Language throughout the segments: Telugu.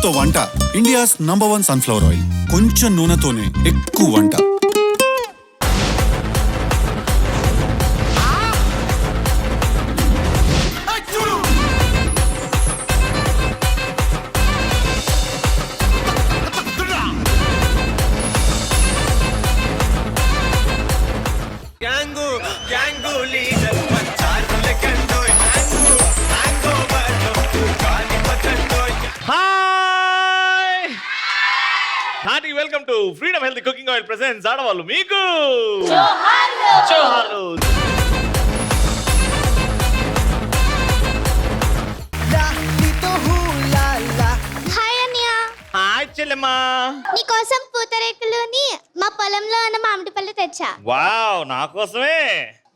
నూనెతో వంట ఇండియాస్ నంబర్ 1 సన్ఫ్లవర్ ఆయిల్. కొంచెం నూనెతోనే ఎక్కువ వంట. Welcome to freedom healthy cooking oil presents ఆడవాళ్ళు మీకు హాయ్ చెల్లెమ్మా, నీకోసం పూతరేకులుని మా పొలంలో ఉన్న మామిడి పళ్ళు తెచ్చా. వావ్, నా కోసమే.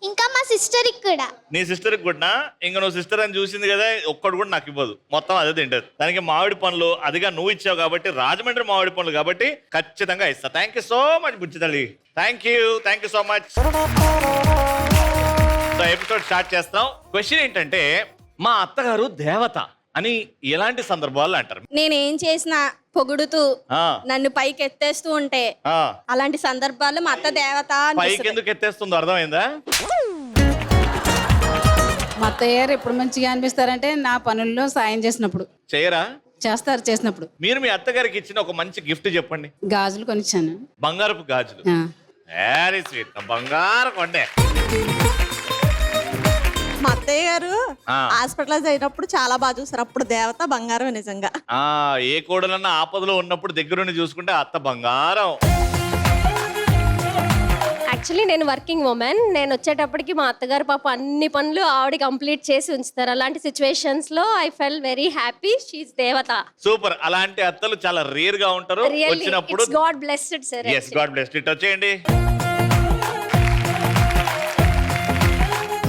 ఇంకా మా సిస్టర్ కూడా. నీ సిస్టర్ కూడా ఇంకా నువ్వు సిస్టర్ అని చూసింది కదా, ఒక్కడు కూడా నాకు ఇవ్వదు, మొత్తం అదే తింటది. దానికి మామిడి పండ్లు అదిగా నువ్వు ఇచ్చావు కాబట్టి, రాజమండ్రి మామిడి పండ్లు కాబట్టి ఖచ్చితంగా ఇస్తా. థ్యాంక్ యూ సో మచ్ బుజ్జి తల్లి. Thank you so much. So episode start చేస్తాం. క్వశ్చన్ ఏంటంటే, మా అత్తగారు దేవత అని ఎలాంటి సందర్భాల్లో అంటారు? నేనేం చేసినా పొగుడుతూ నన్ను పైకి ఎత్తేస్తూ ఉంటే అలాంటి సందర్భాల్లో మా అత్త దేవత. పైకి ఎందుకు ఎత్తేస్తుందో అర్థమైందా? మా అత్తయ్య గారు ఎప్పుడు మంచిగా అనిపిస్తారంటే నా పనుల్లో సాయం చేసినప్పుడు. చేయరా? చేసినప్పుడు. మీరు మీ అత్తగారికి ఇచ్చిన ఒక మంచి గిఫ్ట్ చెప్పండి. గాజులు కొనిచ్చాను. బంగారపు గాజులు. Very sweet. బంగారు కొండే. మా అత్తయ్య గారు హాస్పిటలైజ్ అయినప్పుడు చాలా బాగా చూసారు. అప్పుడు దేవత బంగారం నిజంగా. ఏ కోడలన్నా ఆపదలో ఉన్నప్పుడు దగ్గరుండి చూసుకుంటే అత్త బంగారం. యాక్చువల్లీ నేను వర్కింగ్ ఉమెన్. నేను వచ్చేటప్పటికి మా అత్తగారు పాప అన్ని పనులు ఆవిడ కంప్లీట్ చేసి ఉంచుతారు. అలాంటి సిచ్యువేషన్స్ లో I fell very happy. She is దేవత. సూపర్. అలాంటి అత్తలు చాలా రేర్ గా ఉంటారు. వచ్చినప్పుడు God blessed sir. yes, God blessed. ఇట్ వచ్చేయండి.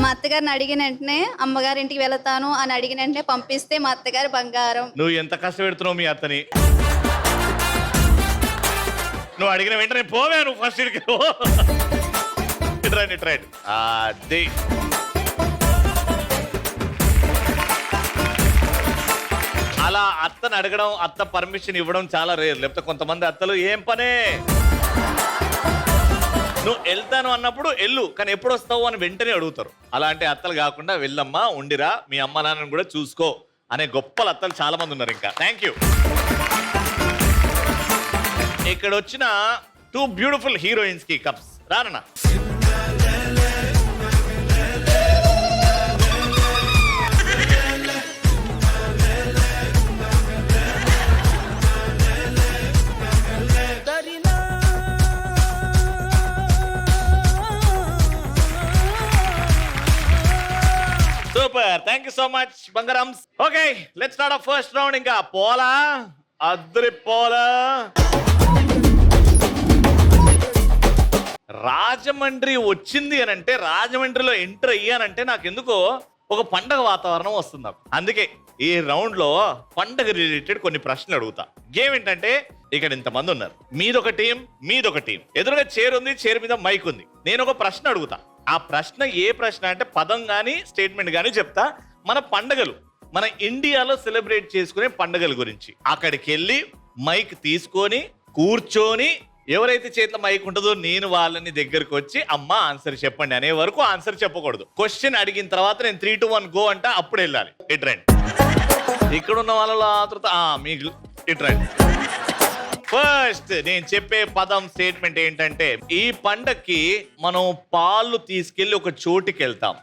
మా అత్తగారిని అడిగిన వెంటనే అమ్మగారింటికి వెళతాను అని అడిగిన వెంటనే పంపిస్తే మా అత్తగారు బంగారం. నువ్వు ఎంత కష్టపెడుతున్నావు మీ అత్తని. నువ్వు అడిగిన వెంటనే పోవే, నువ్వు ఫస్ట్ ఇట్రైట్. అది అలా అత్తని అడగడం, అత్త పర్మిషన్ ఇవ్వడం చాలా రేర్. లేకపోతే కొంతమంది అత్తలు ఏం పనే, నువ్వు వెళ్తాను అన్నప్పుడు వెళ్ళు, కానీ ఎప్పుడు వస్తావు అని వెంటనే అడుగుతారు. అలాంటి అత్తలు కాకుండా వెళ్ళమ్మా, ఉండిరా, మీ అమ్మ నాన్నని కూడా చూసుకో అనే గొప్ప అత్తలు చాలా మంది ఉన్నారు. ఇంకా థ్యాంక్ యూ. ఇక్కడ వచ్చిన 2 బ్యూటిఫుల్ హీరోయిన్స్ కి కప్స్ రానన్నా. Super. Thank you so much బంగారమ్స్. Okay, let's start off first round. ఇంకా పోలా అద్దరి పోలా. రాజమండ్రి వచ్చింది అని అంటే, రాజమండ్రిలో ఎంటర్ అయ్యానంటే నాకు ఎందుకో ఒక పండగ వాతావరణం వస్తుంది. అందుకే ఈ రౌండ్ లో పండగ రిలేటెడ్ కొన్ని ప్రశ్నలు అడుగుతా. గేమ్ ఏంటంటే, ఇక్కడ ఇంతమంది ఉన్నారు, మీదొక టీం, మీదొక టీం, ఎదురుగా చైర్ ఉంది, చైర్ మీద మైక్ ఉంది. నేను ఒక ప్రశ్న అడుగుతా. ఆ ప్రశ్న ఏ ప్రశ్న అంటే పదం గానీ స్టేట్మెంట్ గానీ చెప్తా. మన పండగలు, మన ఇండియాలో సెలబ్రేట్ చేసుకునే పండగల గురించి. అక్కడికి వెళ్ళి మైక్ తీసుకొని కూర్చొని, ఎవరైతే చేతిలో మైక్ ఉంటుందో నేను వాళ్ళని దగ్గరకు వచ్చి అమ్మ ఆన్సర్ చెప్పండి అనే వరకు ఆన్సర్ చెప్పకూడదు. క్వశ్చన్ అడిగిన తర్వాత నేను 3, 2, 1 గో అంట, అప్పుడు వెళ్ళాలి. ఇట్ రండి. ఇక్కడ ఉన్న వాళ్ళలో ఆతృత మీకు ఇట్ రండి. ఫస్ట్ నేను చెప్పే పదం స్టేట్మెంట్ ఏంటంటే, ఈ పండక్కి మనం పాలు తీసుకెళ్లి ఒక చోటుకి వెళ్తాం.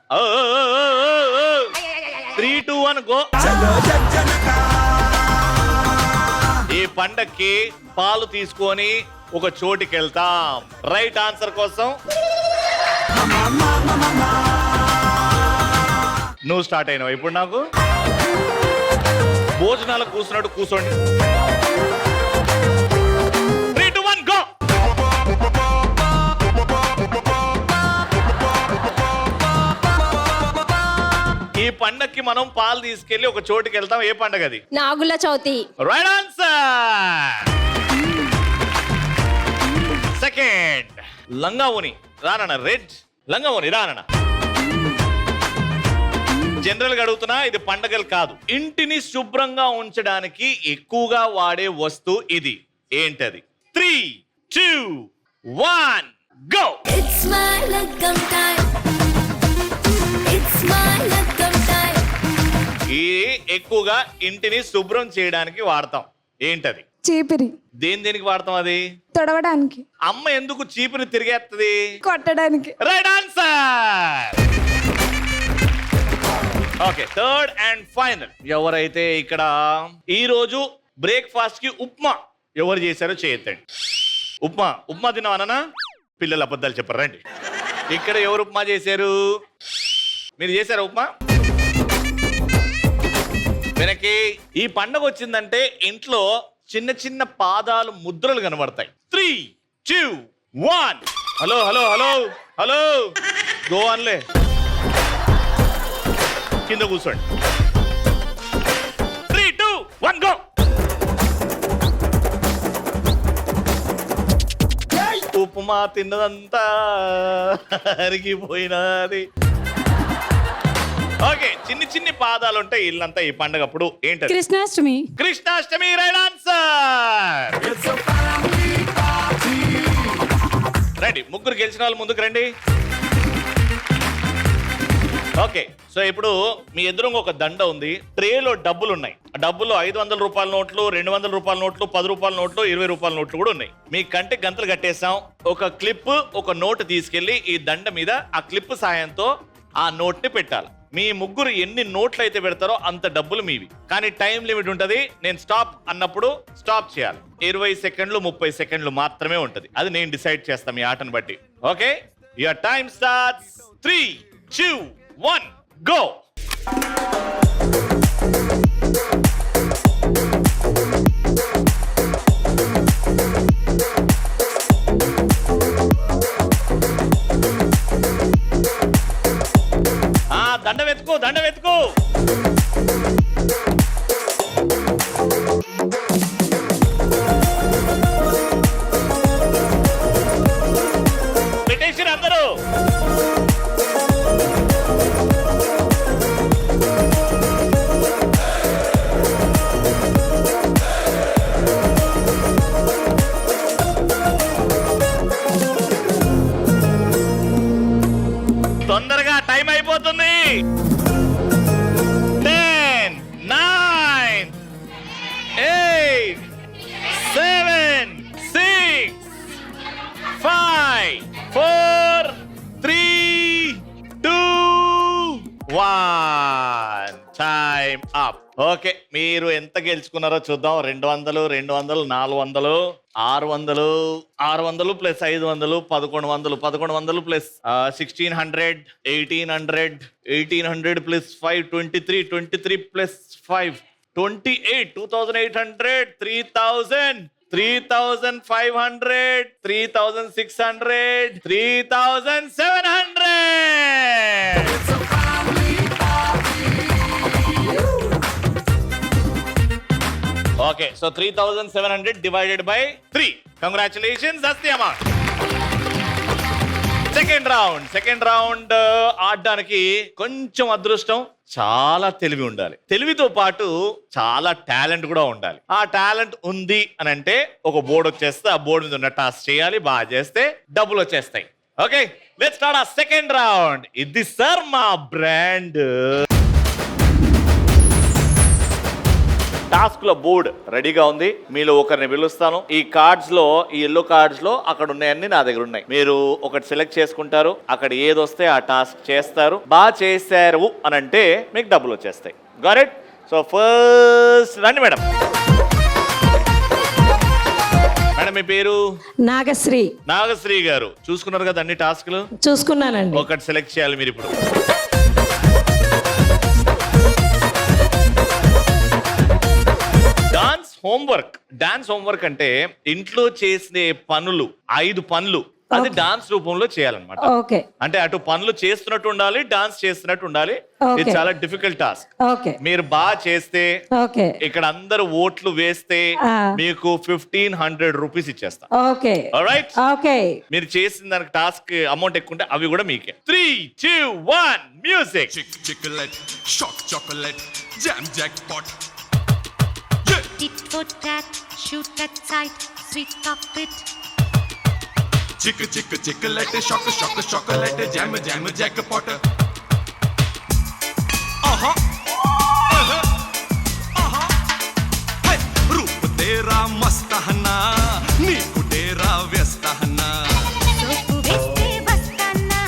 3, 2, 1 గో. ఈ పండక్కి పాలు తీసుకొని ఒక చోటుకి వెళ్తాం. రైట్ ఆన్సర్ కోసం నువ్వు స్టార్ట్ అయినావు. ఇప్పుడు నాకు భోజనాలు కూర్చున్నట్టు కూర్చోండి. 3, 2, 1 గో. ఈ పండక్కి మనం పాలు తీసుకెళ్లి ఒక చోటుకి వెళ్తాం. ఏ పండగ అది? నాగుల చవితి. Right answer. సెకండ్, లంగావోని రానన్న. రెడ్ లంగావోని రానన్న. జనరల్ గా అడుగుతున్నా, ఇది పండగలు కాదు. ఇంటిని శుభ్రంగా ఉంచడానికి ఎక్కువగా వాడే వస్తువు ఇది. ఏంటది? 3, 2, 1 గో. ఇది ఎక్కువగా ఇంటిని శుభ్రం చేయడానికి వాడతాం. ఏంటది? చీపిరి. దేనికి వాడతాం అది? తొడవడానికి. అమ్మ ఎందుకు చీపుని తిరిగేస్తుంది? కొట్టడానికి. Right answer. Okay, third and final. ఎవరైతే ఇక్కడ ఈ రోజు బ్రేక్ఫాస్ట్ కి ఉప్మా ఎవరు చేశారో చేయొద్దండి. ఉప్మా తిన్నావా? పిల్లలు అబద్ధాలు చెప్పరు, రండి. ఇక్కడ ఎవరు ఉప్మా చేశారు? మీరు చేశారా ఉప్మా? వెనక్కి. ఈ పండగ వచ్చిందంటే ఇంట్లో చిన్న చిన్న పాదాలు ముద్రలు కనబడతాయి. 3, 2, 1 hello hello hello hello go అన్లే. కింద కూర్చోండి. 3, 2, 1 గో. ఉప్మా తిన్నదంతా అరిగిపోయినది. ఓకే, చిన్ని పాదాలు ఉంటాయి ఇల్లంతా ఈ పండగప్పుడు. ఏంటది? కృష్ణాష్టమి. కృష్ణాష్టమి. Right answer. రండి, ముగ్గురు గెలిచిన వాళ్ళు ముందుకు రండి. ఓకే, సో ఇప్పుడు మీ ఎదురుగా ఒక దండ ఉంది. ట్రేలో డబ్బులు ఉన్నాయి. ఆ డబ్బులు 500 రూపాయల నోట్లు, 200 రూపాయల నోట్లు, 10 రూపాయల నోట్లు, 20 రూపాయల నోట్లు కూడా ఉన్నాయి. మీ కంటికి గంతలు కట్టేసాం. ఒక క్లిప్, ఒక నోట్ తీసుకెళ్లి ఈ దండ మీద ఆ క్లిప్ సాయంతో ఆ నోట్ ని పెట్టాలి. మీ ముగ్గురు ఎన్ని నోట్లు అయితే పెడతారో అంత డబ్బులు మీవి. కానీ టైం లిమిట్ ఉంటది. నేను స్టాప్ అన్నప్పుడు స్టాప్ చేయాలి. 20 సెకండ్లు 30 సెకండ్లు మాత్రమే ఉంటది. అది నేను డిసైడ్ చేస్తాను మీ ఆటను బట్టి. Okay, your time starts. 3, 2, 1 go. దండ వెతుకు. పెట్టేసి అందరూ. తొందరగా టైం అయిపోతుంది. 10, 9, 8, 7, 6, 5, 4, 3, 2, 1 టైం అప్. ఓకే, మీరు ఎంత గెలుచుకున్నారో చూద్దాం. 200, 200, 400, 600, 600 plus 500, 1100, 1100 plus 1600, 1800, 1800 plus 5, 23, 23 plus 5, 28, 2800, 3000, 3500, 3600, 3700. Okay, so 3700 divided by 3. Congratulations, that's the amount. Second round ఆడడానికి కొంచెం అదృష్టం, చాలా తెలివి ఉండాలి. తెలివితో పాటు చాలా టాలెంట్ కూడా ఉండాలి. ఆ టాలెంట్ ఉంది అని అంటే ఒక బోర్డు వచ్చేస్తే ఆ బోర్డు మీద ఉన్న టాస్క్ చేయాలి. బాగా చేస్తే డబ్బులు వచ్చేస్తాయి. ఓకే, లెట్స్ స్టార్ట్ ఆ సెకండ్ రౌండ్. ఇది సార్ మా బ్రాండ్. టాస్క్ లో బోర్డ్ రెడీగా ఉంది. మీలో ఒకరిని పిలుస్తాను. ఈ కార్డ్స్ లో, ఈ ఎల్లో కార్డ్స్ లో అక్కడ ఉన్నాయన్ని నా దగ్గర ఉన్నాయి. మీరు ఒకటి సెలెక్ట్ చేసుకుంటారు. అక్కడ ఏది వస్తే ఆ టాస్క్ చేస్తారు. బాగా చేశారు అని అంటే మీకు డబ్బులు వచ్చేస్తాయి. Got it? సో ఫస్ట్ రండి మేడం. మేడం మీ పేరు? నాగశ్రీ. నాగశ్రీ గారు, చూసుకున్నారు కదా అన్ని టాస్క్లు? చూసుకున్నానండి. ఒకటి సెలెక్ట్ చేయాలి మీరు ఇప్పుడు. డాన్స్ హోంవర్క్ అంటే ఇంట్లో చేసే పనులు 5 పనులు అది డాన్స్ రూపంలో చేయాలన్నమాట. ఓకే అంటే అటు పనులు చేస్తున్నట్టు ఉండాలి, డాన్స్ చేస్తున్నట్టు ఉండాలి. ఇది Okay. చాలా డిఫికల్ట్ టాస్క్. ఓకే మీరు బాగా చేస్తే, ఓకే ఇక్కడ అందరు ఓట్లు వేస్తే మీకు 1500 రూపీస్ ఇచ్చేస్తా. ఓకే ఆల్రైట్, ఓకే మీరు చేసిన దానికి టాస్క్ అమౌంట్ ఎక్కువ ఉంటే అవి కూడా మీకే. 3, 2, 1 music. Chocolate, shock chocolate, jam jackpot. Tit for tat, shoot at sight, sweet cockpit. Chocolate, shock chocolate, jam jackpot. Hey, रूप तेरा मस्त है ना, नीकु तेरा व्यस्त है ना. సోపు వేస్తే వస్తానా,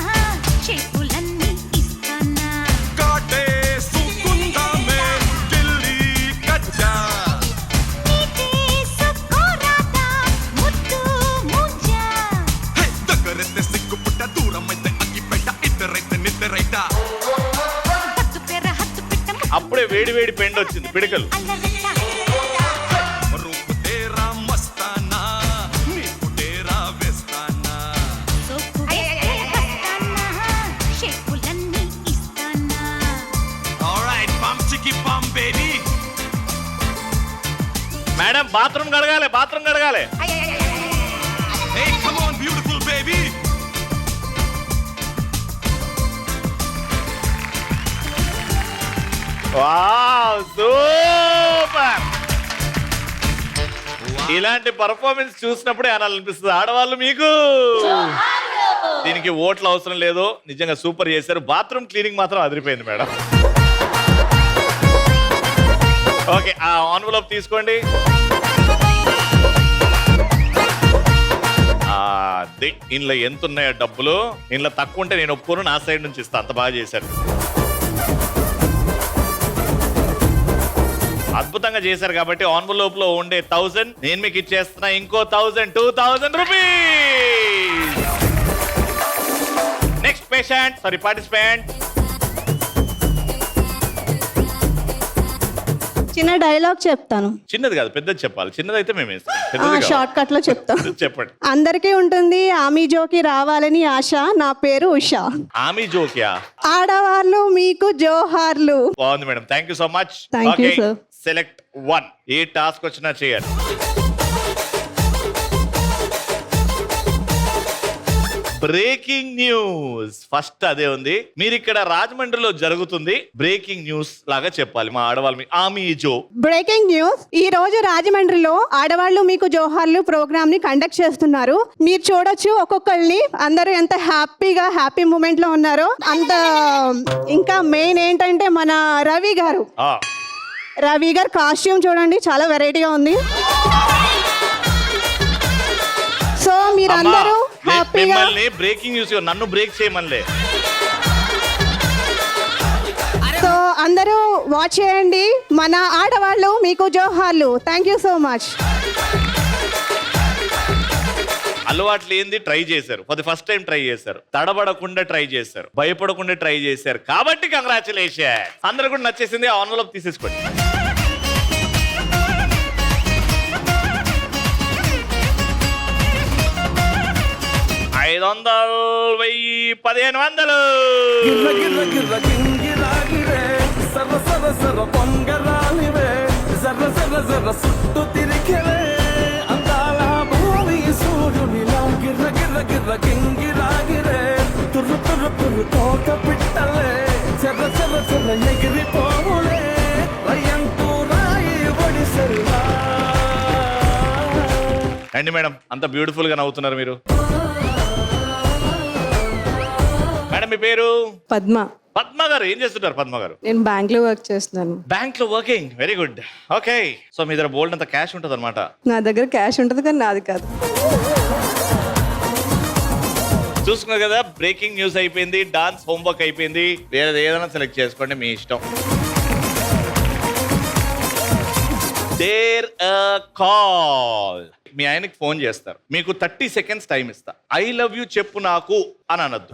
చేతులన్నీ ఇస్తానా. काटे सुकुंदा में दिल्ली कच्चा. నీకే సుక్కోరాదా, ముద్దు ముంజా. Hey, దగ్గరైతే సిగ్గుపుట్ట, దూరమైతే అగ్గిపెట్ట, ఇద్దరైతే నిద్రైత. హత్తు పెర హత్తు పెట్ట అప్పుడే వేడి వేడి పెండ్ వచ్చింది, పిడకలు. అల్లరట్ట. रूप तेरा मस्ताना, नीकु तेरा व्यस्ताना. సోపు వేస్తే వస్తానా, చేతులన్నీ ఇస్తానా. All right, bum chicky bum baby. Madam bathroom కడగాలి, బాత్రూమ్ కడగాలి. Hey, come on, beautiful baby. Wow, super. ఇలాంటి పర్ఫార్మెన్స్ చూసినప్పుడే అనాలనిపిస్తుంది ఆడవాళ్ళు మీకు. దీనికి ఓట్లు అవసరం లేదు, నిజంగా సూపర్ చేశారు. బాత్రూమ్ క్లీనింగ్ మాత్రం అదిరిపోయింది మేడం. ఓకే, ఆ ఎన్వలప్ తీసుకోండి. ఇంట్లో ఎంత ఉన్నాయో డబ్బులు, ఇంట్లో తక్కువ ఉంటే నేను ఒప్పుకోను, నా సైడ్ నుంచి ఇస్తా. అంత బాగా చేశారు, అద్భుతంగా చేశారు. కాబట్టి ఎన్వలప్ లో ఉండే 1000 నేను మీకు ఇచ్చేస్తున్నా. ఇంకో 1000, 2000 rupees. Next patient, sorry participant. చిన్న డైలాగ్ చెప్తాను. చిన్నది కాదు, పెద్దది చెప్పాలి. చిన్నది అయితే మేము వేస్తాం, పెద్దది కావాలి. షార్ట్ కట్ లో చెప్తాను. చెప్పండి. అందరికీ ఉంటుంది ఆమె జోకి రావాలని ఆశ. నా పేరు ఉషా. ఆమె జోక్యా? ఆడవాళ్ళు మీకు జోహార్లు. బాగుంది madam, thank you so much. Thank you, sir. Select 1. A task వచ్చినా చేయాలి. బ్రేకింగ్ న్యూస్ ఫస్ట్ అదే ఉంది. మీరు ఇక్కడ రాజమండ్రిలో జరుగుతుంది బ్రేకింగ్ న్యూస్ లాగా చెప్పాలి మా ఆడవాళ్ళు. ఆమె జో బ్రేకింగ్ న్యూస్. ఈ రోజు రాజమండ్రిలో ఆడవాళ్ళు మీకు జోహార్లు ప్రోగ్రామ్ ని కండక్ట్ చేస్తున్నారు. మీరు చూడొచ్చు ఒక్కొక్కరిని, అందరూ ఎంత హ్యాపీ మూమెంట్ లో ఉన్నారో. అంత ఇంకా మెయిన్ ఏంటంటే మన రవి గారు కాస్ట్యూమ్ చూడండి, చాలా వెరైటీగా ఉంది. సో మీరందరూ హ్యాపీగా. బ్రేకింగ్ న్యూస్ నన్ను బ్రేక్ చేయమనిలే. సో అందరూ వాచ్ చేయండి. మన ఆడవాళ్ళు మీకు జోహార్లు. Thank you so much. అలవాట్లు ఏంది ట్రై చేశారు, for the first time try చేశారు, తడబడకుండా ట్రై చేశారు, భయపడకుండా ట్రై చేశారు. కాబట్టి కంగ్రాచులేషన్. అందరూ కూడా నచ్చేసింది. ఆ ఎన్వలప్ తీసేసుకోండి. 500, 1000, 1500. గిర్ర గిర్ర గిర్ర గింగిరాగిరే, సర్ర సర్ర సర్ర పొంగరాలివే, జర్ర జర్ర జర్ర సుట్టు తిరిగిరే, అందాల భూమి సూర్యునిలా. గిర్ర గిర్ర గిర్ర గింగిరాగిరే, తుర్రు తుర్రు తుర్రు తోక పిట్టలే, చెర్ర చెర్ర చెర్ర ఎగిరిపోవులే, రయ్యంటూ రాయి ఒడిసెల్లా. రండి మేడం, అంత బ్యూటిఫుల్ గా నవ్వుతున్నారు మీరు. మేడం మీ పేరు? పద్మ. పద్మ గారు ఏం చేస్తుంటారు? పద్మ గారు నేను బ్యాంక్ లో వర్క్ చేస్తున్నాను. బ్యాంక్ లో working, very good. Okay, so మీ దగ్గర బోల్డ్ అంత క్యాష్ ఉంటుంది అనమాట. నా దగ్గర క్యాష్ ఉంటుంది కానీ నాది కాదు. చూసుకున్నారు కదా, బ్రేకింగ్ న్యూస్ అయిపోయింది, డాన్స్ హోంవర్క్ అయిపోయింది. వేరేది ఏదైనా సెలెక్ట్ చేసుకోండి, మీ ఇష్టం. There call. మీ ఆయనకి ఫోన్ చేస్తారు, మీకు 30 seconds టైం ఇస్తా. ఐ లవ్ యూ చెప్పు నాకు అని అనొద్దు.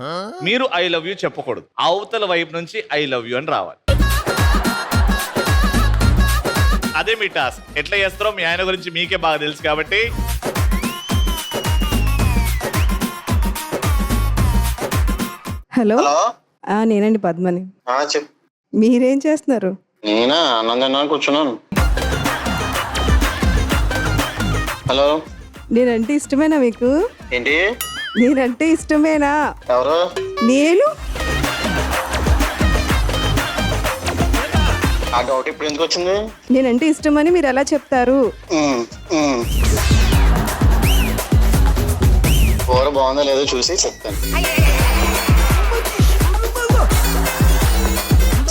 మీరు ఐ లవ్ యూ చెప్పకూడదు. అవతల వైపు నుంచి ఐ లవ్ యూ అని రావాలి. అదే మీ టాస్క్. ఎట్లా చేస్తారో మీ ఆయన గురించి మీకే బాగా తెలుసు కాబట్టి హలో నేనండి పద్మని. చెప్పు. మీరేం చేస్తున్నారు? నేనా అన్నం తిన్నాను కూర్చున్నాను. హలో, నేనంటే ఇష్టమేనా మీకు? ఏంటి? నేనంటే ఇష్టమేనా? ఎవరు? నేను ఆ డౌట్ ఇప్పుడు ఎందుకు వచ్చింది? నేనంటే ఇష్టమని మీరు ఎలా చెప్తారు? కూర బాగుందో లేదో చూసి చెప్తాను.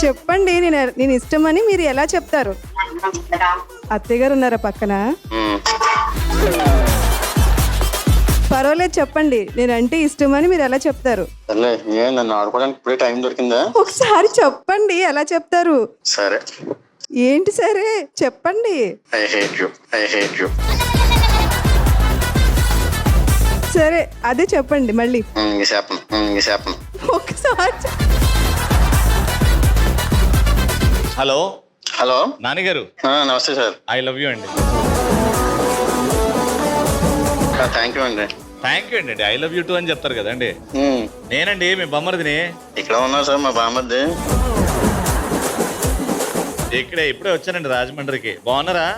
చెప్పండి, నేను ఇష్టమని మీరు ఎలా చెప్తారు? అత్తయ్య గారు ఉన్నారా పక్కన? పర్వాలేదు చెప్పండి, నేనంటే ఇష్టమని మీరు ఎలా చెప్తారు? సర్లే, నన్ను ఆడుకోవడానికి ఇప్పుడే టైం దొరికిందా? ఒకసారి చెప్పండి ఎలా చెప్తారు? సరే. ఏంటి సరే చెప్పండి. I hate you, I hate you. సరే అదే చెప్పండి మళ్ళీ. చెప్పను. ఒకసారి హలో హలో, నాన్నగారు. నమస్తే సార్. ఐ లవ్ యూ అండి. థ్యాంక్ యూ అండి. థ్యాంక్ యూ అండి. ఐ లవ్ యూ టూ అని చెప్తారు కదండి. నేనండి మీ బొమ్మరిదిని. ఇక్కడ ఉన్నా సార్ మా బామ్మద్ది. ఇప్పుడే వచ్చానండి రాజమండ్రికి. బాగున్నారా?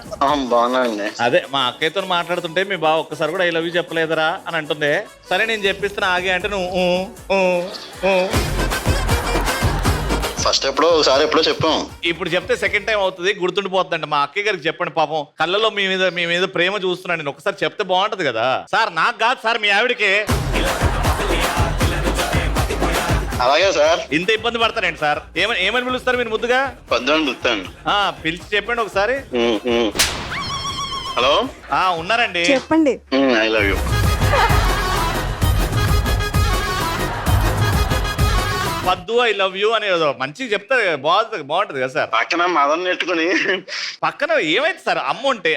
బాగున్నానండి. అదే మా అక్కయ్యతో మాట్లాడుతుంటే మీ బావ ఒక్కసారి కూడా ఐ లవ్ యూ చెప్పలేదరా అని అంటుంది. సరే నేను చెప్పిస్తున్నా ఆగే అంటే నువ్వు ఫస్ట్ ఎప్పుడో ఒకసారి ఎప్పుడో చెప్పాం. ఇప్పుడు చెప్తే సెకండ్ టైం అవుతుంది, గుర్తుండిపోతుందండి. మా అక్కయ్య గారికి చెప్పండి, పాపం కళ్ళలో మీ మీద ప్రేమ చూస్తున్నాను నేను. ఒకసారి చెప్తే బాగుంటది కదా సార్. నాకు కాదు సార్, మీ ఆవిడకి. అలాగే సార్. ఇంత ఇబ్బంది పడతానండి సార్. ఏమని పిలుస్తారు మీరు ముద్దుగా? పొద్దున్న పిలుస్తాను. పిలిచి చెప్పండి ఒకసారి. హలో, ఉన్నారండి. చెప్పండి. I love you. పద్దు ఐ లవ్ యూ అని మంచిగా చెప్తారు, బాగుంటది కదా సార్. పక్కన మదన్ నెట్టుకుని పక్కన ఏమైంది సార్? అమ్మ ఉంటే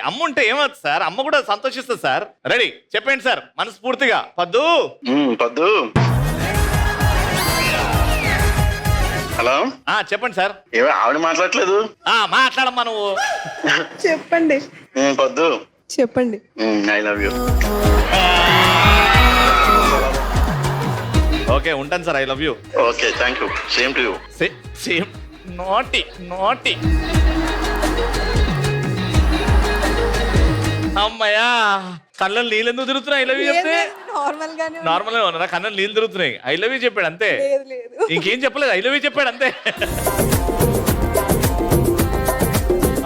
ఏమవుతుంది సార్? అమ్మ కూడా సంతోషిస్తుంది సార్. రెడీ చెప్పండి సార్ మనస్ఫూర్తిగా. పద్దు. పద్దు. హలో, చెప్పండి సార్. ఆవిడ మాట్లాడలేదు. మాట్లాడమ్మా నువ్వు. చెప్పండి. పద్దు చెప్పండి. I love you. ఓకే ఉంటాను sir. I love you. Okay, thank you. Same to you. Same. నాటి అమ్మయ్యా, కళ్ళని నీళ్ళు ఎందుకు తిరుగుతున్నాయి? ఐ లవ్ యూ చెప్తే నార్మల్ గా ఉన్నారా? కళ్ళని నీళ్ళు తిరుగుతున్నాయి. ఐ లవ్ యూ చెప్పాడు అంతే, ఇంకేం చెప్పలేదు. ఐ లవ్ యూ చెప్పాడు అంతే.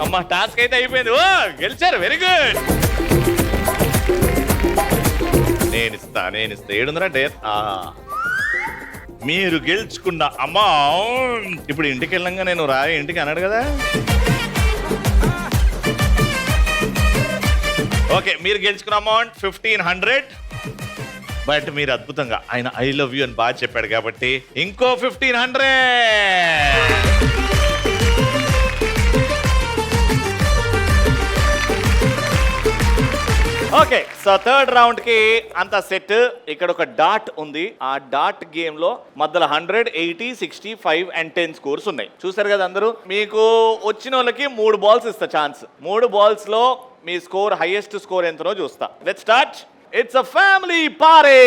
అమ్మా టాస్క్ అయితే అయిపోయింది. ఓ గెలిచారు, వెరీ గుడ్. నేనిస్తా 700 మీరు గెలుచుకున్న అమౌంట్. ఇప్పుడు ఇంటికి వెళ్ళంగా నేను ఇంటికి అన్నాడు కదా. ఓకే, మీరు గెలుచుకున్న అమౌంట్ 1500. బట్ మీరు అద్భుతంగా ఆయన ఐ లవ్ యూ అని బాగా చెప్పాడు కాబట్టి ఇంకో 1500. ఓకే, సో థర్డ్ రౌండ్ కి అంత సెట్. ఇక్కడ ఒక డాట్ ఉంది. ఆ డాట్ గేమ్ లో మధ్యలో 100, 80, 65 and 10 స్కోర్స్ ఉన్నాయి. చూసారు కదా అందరూ. మీకు వచ్చిన వాళ్ళకి 3 బాల్స్ ఇస్తా ఛాన్స్. 3 బాల్స్ లో మీ స్కోర్ హైయెస్ట్ స్కోర్ ఎంతనో చూస్తా. Let's start. It's a family party.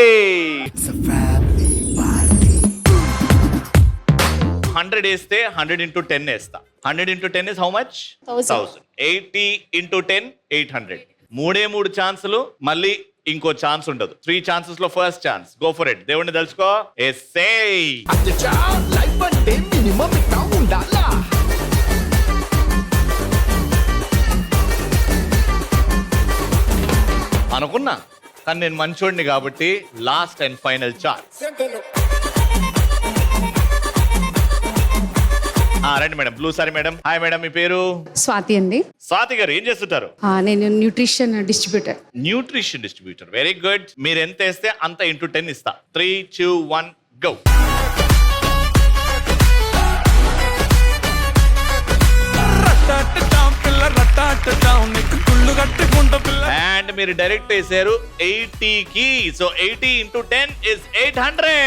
100 వేస్తే 100 into 10 వేస్తా. 100 into 10 is how much? 1000. 80 into 10 800. 3 ఛాన్సులు, మళ్ళీ ఇంకో ఛాన్స్ ఉండదు. 3 ఛాన్సెస్ లో first chance. Go for it. దేవుడిని తెలుసుకో. అనుకున్నా, కానీ నేను మంచోడిని కాబట్టి లాస్ట్ అండ్ ఫైనల్ ఛాన్స్. రండి madam. Blue sari madam. Hi madam, మీ పేరు? స్వాతి అండి. స్వాతి గారు ఏం చేస్తుంటారు? నేను nutrition distributor. Nutrition distributor, very good. మీరు ఎంత వేస్తే అంత into 10 ఇస్తా. 3, 2, 1 గో. అండ్ మీరు డైరెక్ట్ వేసారు 80కి. So 80 into 10 is 800.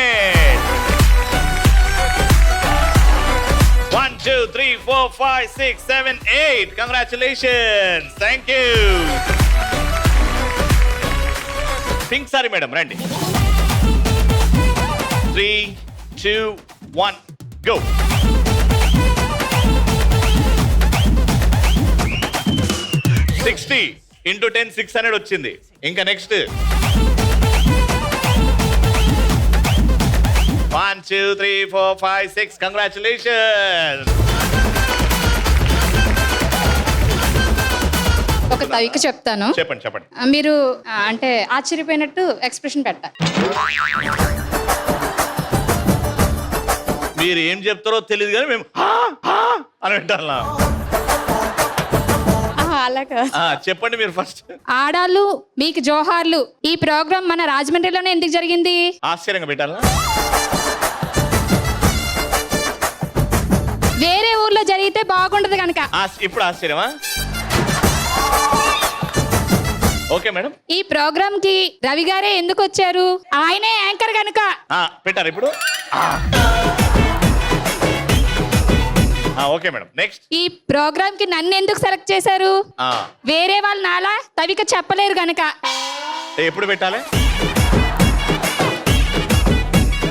1, 2, 3, 4, 5, 6, 7, 8. Congratulations. Thank you. Pink sorry madam రండి. 3, 2, 1, go. $60 into 10 600 వచ్చింది. ఇంకా నెక్స్ట్ 1, 2, 3, 4, 5, 6. కంగ్రాచులేషన్స్. ఒక తవికి చెప్తాను. చెప్పండి. మీరు అంటే ఆశ్చర్యపోయినట్టు ఎక్స్ప్రెషన్ పెట్టాలి. మీరు ఏం చెప్తారో తెలియదు కానీ మేము "హా, హా" అని వింటారా? అలాగా చెప్పండి మీరు ఫస్ట్. ఆడాళ్ళు మీకు జోహార్లు. ఈ ప్రోగ్రామ్ మన రాజమండ్రిలోనే ఎందుకు జరిగింది? ఆశ్చర్యంగా పెట్టాలా? వేరే ఊర్లో జరిగితే బాగుండదు కనుక. ఇప్పుడు ఆశ్చర్యమా? Okay madam. ఈ ప్రోగ్రామ్ కి రవి గారే ఎందుకు వచ్చారు? ఆయనే యాంకర్ కనుక. పెట్టారు ఇప్పుడు. Okay madam. నెక్స్ట్. ఈ ప్రోగ్రామ్ కి నన్ను ఎందుకు సెలెక్ట్ చేశారు? వేరే వాళ్ళు నాలా తవిక చెప్పలేరు గనక. ఎప్పుడు పెట్టాలి?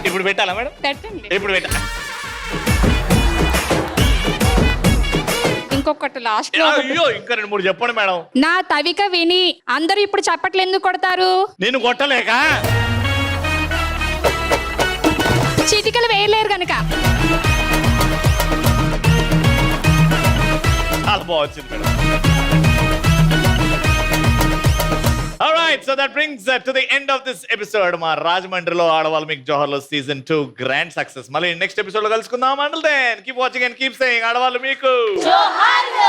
ఇప్పుడు పెట్టాలా మేడం? పెట్టండి. ఇప్పుడు పెట్టాలి. ఇంకొకటి లాస్ట్. అయ్యో ఇంకా 2, 3 చెప్పండి మేడం. నా తవిక విని అందరూ ఇప్పుడు చప్పట్లు ఎందుకు కొడతారు? నేను కొట్టలేక చిటికలు వేయలేరు గనక. చాలా బాగుంది madam. Alright, so that brings to the end of this episode. మా రాజమండ్రిలో ఆడవాళ్ళు మీకు జోహార్లో సీజన్ 2 గ్రాండ్ సక్సెస్. మళ్ళీ నెక్స్ట్ ఎపిసోడ్ లో కలుసుకుందాం. Until then, keep watching and keep saying ఆడవాళ్ళు మీకు జోహార్లు.